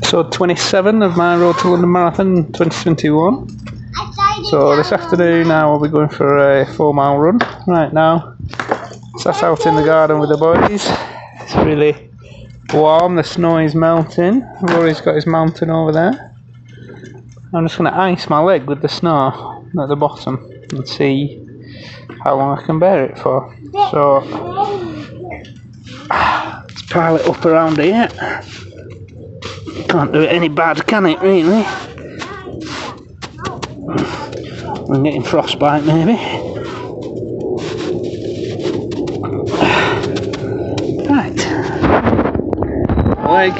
episode 27 of my Road to London Marathon 2021. So this afternoon I will be going for a 4-mile run. Right now, sat out in the garden with the boys. It's really warm, the snow is melting. Rory's got his mountain over there. I'm just going to ice my leg with the snow at the bottom and see how long I can bear it for. So, let's pile it up around here. Can't do it any bad, can it, really? I'm getting frostbite, maybe. Right. Leg.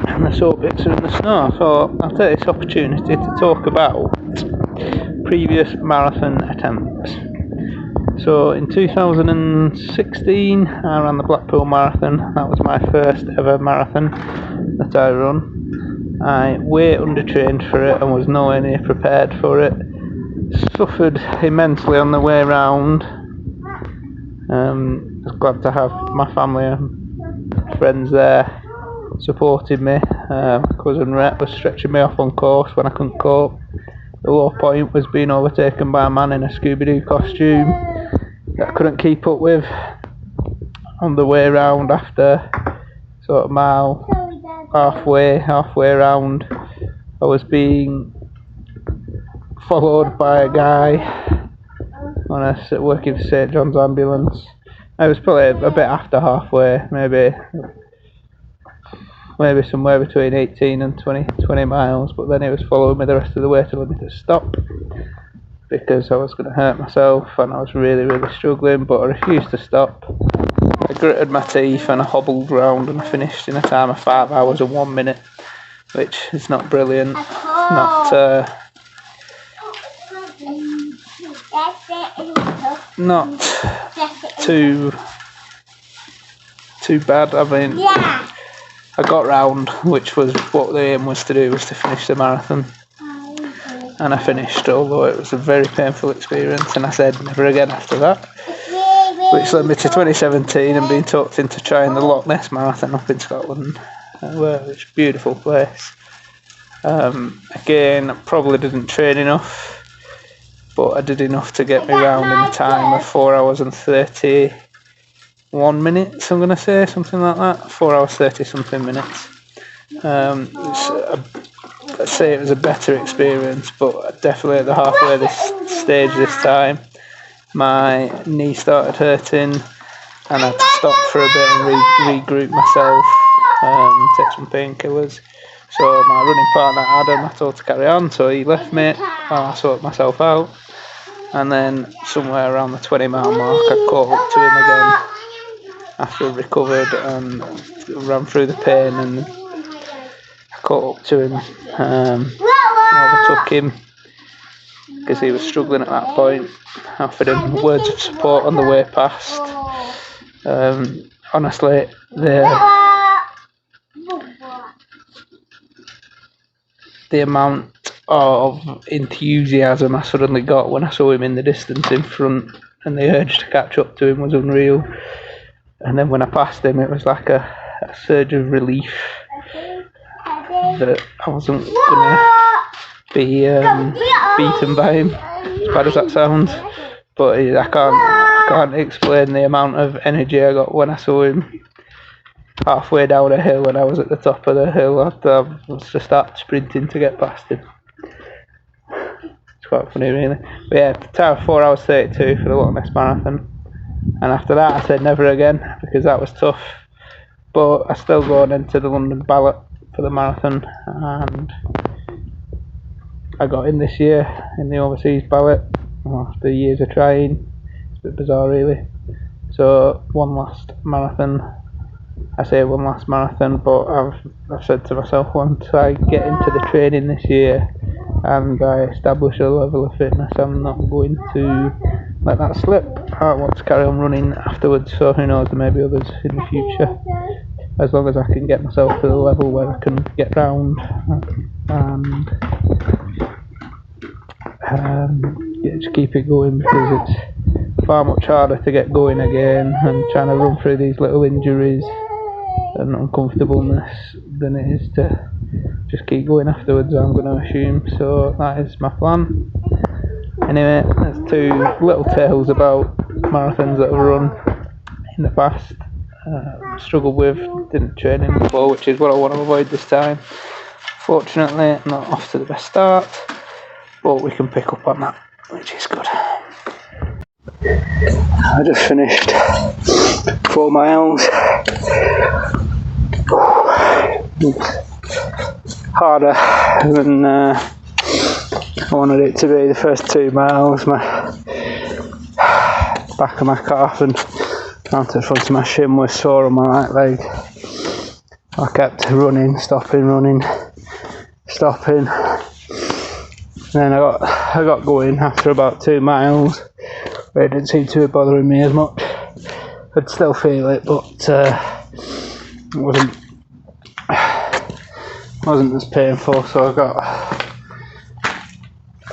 And the sore bits are in the snow. So I'll take this opportunity to talk about previous marathon attempts. So in 2016 I ran the Blackpool Marathon. That was my first ever marathon that I run. I way undertrained for it and was nowhere near prepared for it. Suffered immensely on the way round. I was glad to have my family and friends there supporting me. My cousin Rhett was stretching me off on course when I couldn't cope. The low point was being overtaken by a man in a Scooby-Doo costume that I couldn't keep up with. On the way round, after sort of mile halfway round, I was being followed by a guy working for St John's Ambulance. I was probably a bit after halfway, maybe somewhere between 18 and 20 miles, but then he was following me the rest of the way, telling me to stop because I was going to hurt myself and I was really struggling, but I refused to stop. I gritted my teeth and I hobbled round and I finished in a time of 5 hours and 1 minute, which is not brilliant, not too bad. I mean, I got round, which was what the aim was to do, was to finish the marathon. And I finished, although it was a very painful experience, and I said never again after that. Which led me to 2017 and being talked into trying the Loch Ness Marathon up in Scotland, which is a beautiful place. Again, I probably didn't train enough, but I did enough to get me round in a time of 4 hours and 31 minutes, I'm going to say, something like that. 4 hours 30 something minutes. I'd say it was a better experience, but definitely at the halfway stage this time, my knee started hurting and I had to stop for a bit and regroup myself, take some painkillers. So my running partner Adam, I told to carry on, so he left me while I sorted myself out. And then somewhere around the 20-mile mark, I caught up to him again after I recovered and ran through the pain, and I caught up to him, overtook him because he was struggling at that point. I offered him words of support on the way past. Honestly, the amount of enthusiasm I suddenly got when I saw him in the distance in front, and the urge to catch up to him was unreal. And then when I passed him, it was like a surge of relief that I wasn't going to be beaten by him, as bad as that sounds. But I can't explain the amount of energy I got when I saw him halfway down a hill, and I was at the top of the hill. I was to start sprinting to get past him. It's quite funny, really. But yeah, time 4 hours 32 for the Loch Ness Marathon. And after that I said never again, because that was tough. But I still go and enter the London ballot for the marathon, and I got in this year in the overseas ballot after years of trying. It's a bit bizarre, really. So one last marathon, but I've said to myself, once I get into the training this year and I establish a level of fitness, I'm not going to let that slip. I want to carry on running afterwards, so who knows, there may be others in the future. As long as I can get myself to the level where I can get round and just keep it going, because it's far much harder to get going again, and trying to run through these little injuries and uncomfortableness than it is to just keep going afterwards, I'm going to assume. So that is my plan. Anyway, there's two little tales about marathons that I've run in the past. Struggled with, didn't train in before, which is what I want to avoid this time. Fortunately, not off to the best start, but we can pick up on that, which is good. I just finished 4 miles. Harder than I wanted it to be. The first 2 miles, my back of my calf and down to the front of my shin was sore on my right leg. I kept running, stopping, stopping. Then I got going after about 2 miles. But it didn't seem to be bothering me as much. I'd still feel it, but it wasn't as painful. So I got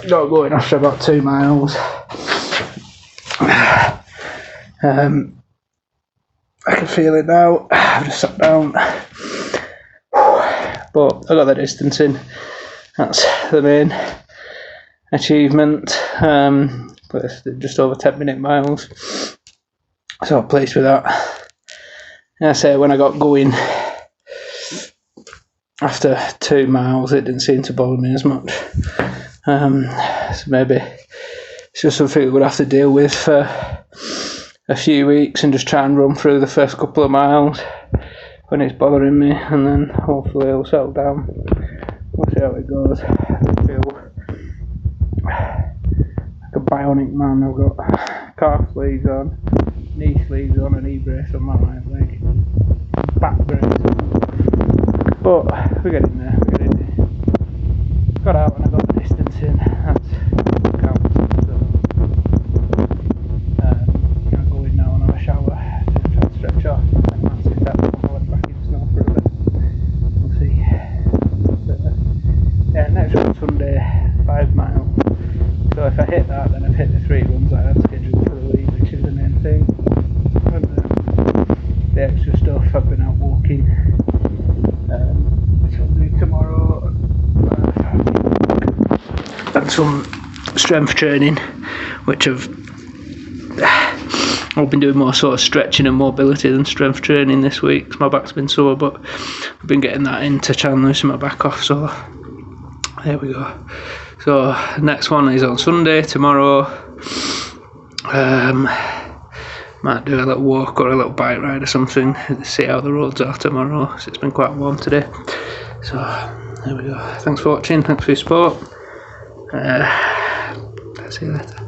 going after about 2 miles. I can feel it now. I've just sat down, but I got the distance in. That's the main achievement. But it's just over 10-minute miles, so I'm pleased with that. And I say when I got going after 2 miles, it didn't seem to bother me as much. So maybe it's just something we'll have to deal with for a few weeks and just try and run through the first couple of miles when it's bothering me, and then hopefully it'll settle down. We'll see how it goes. I feel like a bionic man. I've got calf sleeves on, knee sleeves on, a knee brace on my right leg, back brace on. But we're getting there, Got out and I got the distance in. That's what counts. So, I'm going now and have a shower to try and stretch off. I might sit that while I'm back in the snow for a bit. We'll see. But, yeah, next one Sunday, 5 miles. So if I hit that, then I've hit the 3 runs I had scheduled for the week, which is the main thing. And the extra stuff, I've been out walking. Sunday tomorrow. And some strength training, which I've been doing more sort of stretching and mobility than strength training this week, 'cause my back's been sore, but I've been getting that in to try and loosen my back off, so there we go. So next one is on Sunday tomorrow. Might do a little walk or a little bike ride or something, see how the roads are tomorrow, because it's been quite warm today. So there we go. Thanks for watching, thanks for your support. See you later.